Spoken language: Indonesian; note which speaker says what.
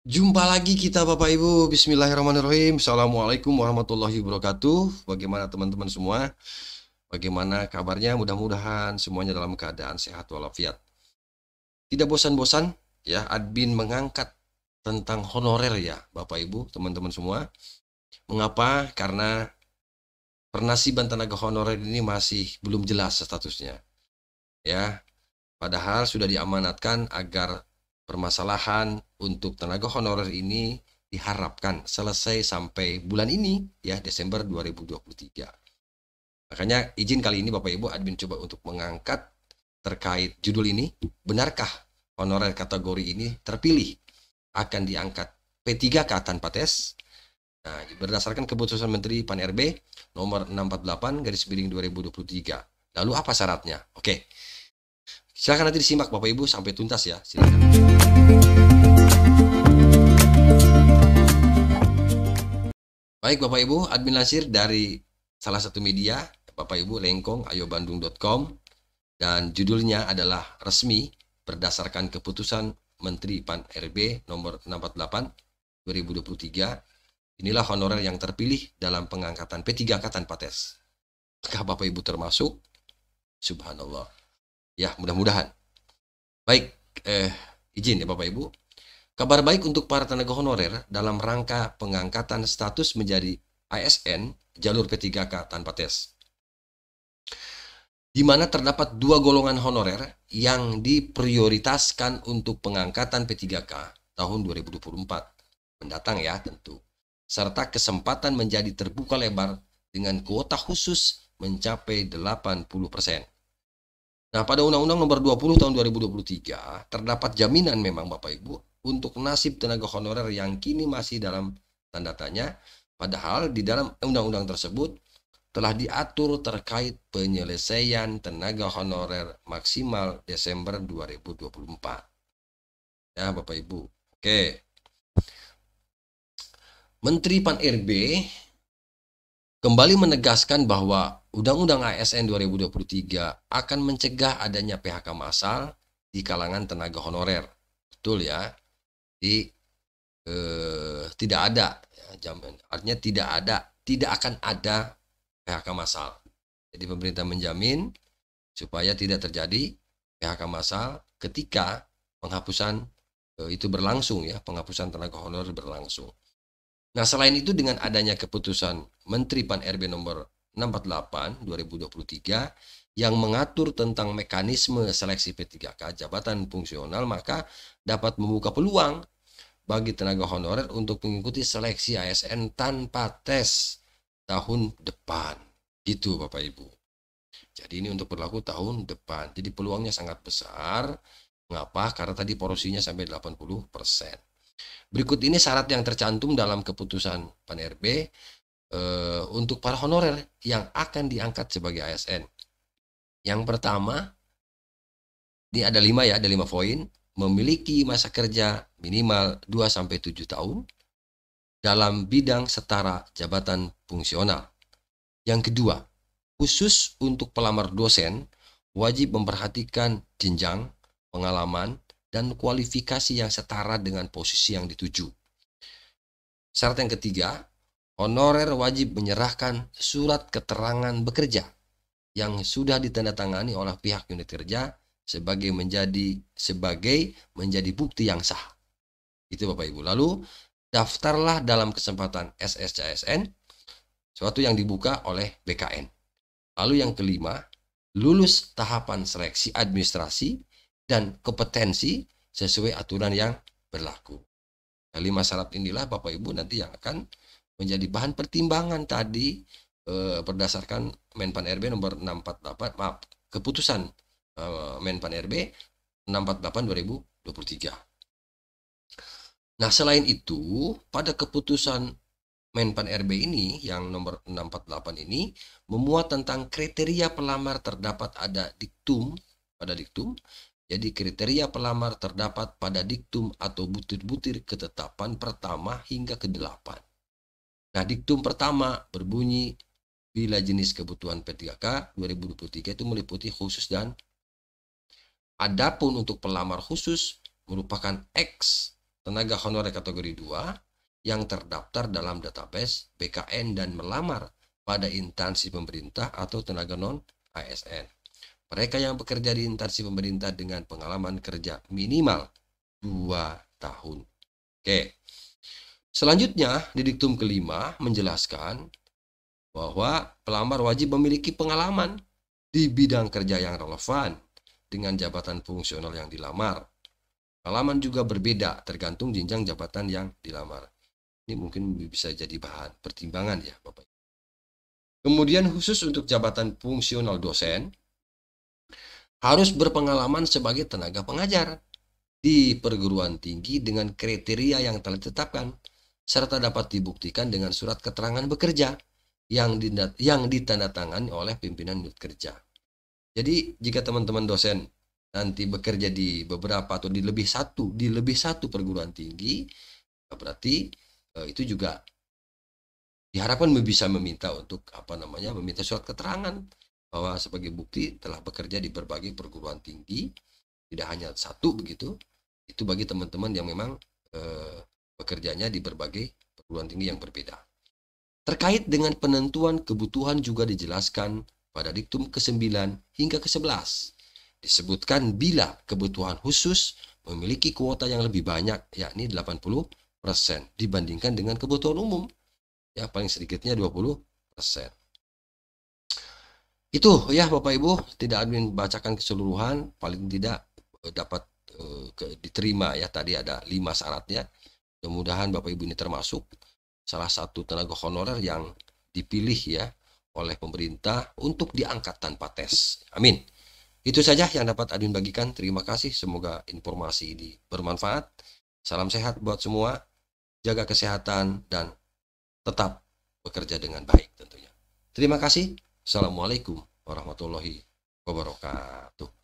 Speaker 1: Jumpa lagi kita Bapak Ibu. Bismillahirrahmanirrahim. Assalamualaikum warahmatullahi wabarakatuh. Bagaimana teman-teman semua? Bagaimana kabarnya? Mudah-mudahan semuanya dalam keadaan sehat walafiat. Tidak bosan-bosan ya admin mengangkat tentang honorer ya Bapak Ibu, teman-teman semua. Mengapa? Karena pernasiban tenaga honorer ini masih belum jelas statusnya. Ya, padahal sudah diamanatkan agar permasalahan untuk tenaga honorer ini diharapkan selesai sampai bulan ini ya, Desember 2023. Makanya izin kali ini Bapak Ibu admin coba untuk mengangkat terkait judul ini, benarkah honorer kategori ini terpilih akan diangkat P3K tanpa tes? Nah, berdasarkan keputusan Menteri Pan RB nomor 648 garis miring 2023. Lalu apa syaratnya? Oke. Silakan nanti disimak Bapak Ibu sampai tuntas ya. Silakan. Baik Bapak Ibu, admin lansir dari salah satu media, Bapak Ibu Lengkong ayobandung.com, dan judulnya adalah resmi berdasarkan keputusan Menteri Pan RB nomor 648 2023. Inilah honorer yang terpilih dalam pengangkatan P3K tanpa tes. Apakah Bapak Ibu termasuk? Subhanallah. Ya, mudah-mudahan. Baik, izin ya Bapak Ibu. Kabar baik untuk para tenaga honorer dalam rangka pengangkatan status menjadi ASN jalur P3K tanpa tes. Di mana terdapat dua golongan honorer yang diprioritaskan untuk pengangkatan P3K tahun 2024 mendatang ya tentu. Serta kesempatan menjadi terbuka lebar dengan kuota khusus mencapai 80%. Nah, pada Undang-Undang Nomor 20 Tahun 2023 terdapat jaminan memang Bapak Ibu untuk nasib tenaga honorer yang kini masih dalam tanda tanya, padahal di dalam undang-undang tersebut telah diatur terkait penyelesaian tenaga honorer maksimal Desember 2024. Ya, Bapak Ibu. Oke. Menteri Pan RB kembali menegaskan bahwa Undang-Undang ASN 2023 akan mencegah adanya PHK massal di kalangan tenaga honorer. Betul ya. Tidak ada ya, artinya tidak akan ada PHK massal. Jadi pemerintah menjamin supaya tidak terjadi PHK massal ketika penghapusan itu berlangsung ya, penghapusan tenaga honorer berlangsung. Nah, selain itu dengan adanya keputusan Menteri Pan RB nomor 648 2023 yang mengatur tentang mekanisme seleksi P3K jabatan fungsional, maka dapat membuka peluang bagi tenaga honorer untuk mengikuti seleksi ASN tanpa tes tahun depan. Gitu Bapak Ibu. Jadi ini untuk berlaku tahun depan. Jadi peluangnya sangat besar. Mengapa? Karena tadi porsinya sampai 80%. Berikut ini syarat yang tercantum dalam keputusan Pan RB untuk para honorer yang akan diangkat sebagai ASN. Yang pertama, ini ada 5 ya, ada 5 poin. Memiliki masa kerja minimal 2-7 tahun dalam bidang setara jabatan fungsional. Yang kedua, khusus untuk pelamar dosen, wajib memperhatikan jenjang, pengalaman, dan kualifikasi yang setara dengan posisi yang dituju. Syarat yang ketiga, honorer wajib menyerahkan surat keterangan bekerja yang sudah ditandatangani oleh pihak unit kerja sebagai menjadi bukti yang sah. Itu Bapak Ibu. Lalu daftarlah dalam kesempatan SSCSN, suatu yang dibuka oleh BKN. Lalu yang kelima, lulus tahapan seleksi administrasi dan kompetensi sesuai aturan yang berlaku. Nah, 5 syarat inilah Bapak Ibu nanti yang akan menjadi bahan pertimbangan tadi berdasarkan Menpan RB nomor 648, maaf, keputusan Menpan RB 648 2023. Nah, selain itu, pada keputusan Menpan RB ini yang nomor 648 ini memuat tentang kriteria pelamar terdapat pada diktum, jadi kriteria pelamar terdapat pada diktum atau butir-butir ketetapan pertama hingga ke-8. Nah, diktum pertama berbunyi bila jenis kebutuhan P3K 2023 itu meliputi khusus dan adapun untuk pelamar khusus merupakan X tenaga honorer kategori 2 yang terdaftar dalam database BKN dan melamar pada instansi pemerintah atau tenaga non-ASN. Mereka yang bekerja di instansi pemerintah dengan pengalaman kerja minimal 2 tahun. Oke. Selanjutnya, di diktum kelima menjelaskan bahwa pelamar wajib memiliki pengalaman di bidang kerja yang relevan dengan jabatan fungsional yang dilamar. Pengalaman juga berbeda tergantung jenjang jabatan yang dilamar. Ini mungkin bisa jadi bahan pertimbangan ya, Bapak. Kemudian khusus untuk jabatan fungsional dosen, harus berpengalaman sebagai tenaga pengajar di perguruan tinggi dengan kriteria yang telah ditetapkan, serta dapat dibuktikan dengan surat keterangan bekerja yang ditandatangani oleh pimpinan unit kerja. Jadi jika teman-teman dosen nanti bekerja di beberapa atau di lebih satu perguruan tinggi, berarti itu juga diharapkan bisa meminta untuk meminta surat keterangan bahwa sebagai bukti telah bekerja di berbagai perguruan tinggi, tidak hanya satu begitu. Itu bagi teman-teman yang memang bekerjanya di berbagai perguruan tinggi yang berbeda. Terkait dengan penentuan kebutuhan juga dijelaskan pada diktum ke-9 hingga ke-11. Disebutkan bila kebutuhan khusus memiliki kuota yang lebih banyak, yakni 80% dibandingkan dengan kebutuhan umum, ya paling sedikitnya 20%. Itu ya Bapak Ibu, tidak admin bacakan keseluruhan, paling tidak dapat diterima ya. Tadi ada 5 syaratnya. Mudah-mudahan Bapak Ibu ini termasuk salah satu tenaga honorer yang dipilih ya oleh pemerintah untuk diangkat tanpa tes. Amin. Itu saja yang dapat admin bagikan. Terima kasih. Semoga informasi ini bermanfaat. Salam sehat buat semua. Jaga kesehatan dan tetap bekerja dengan baik tentunya. Terima kasih. Assalamualaikum warahmatullahi wabarakatuh.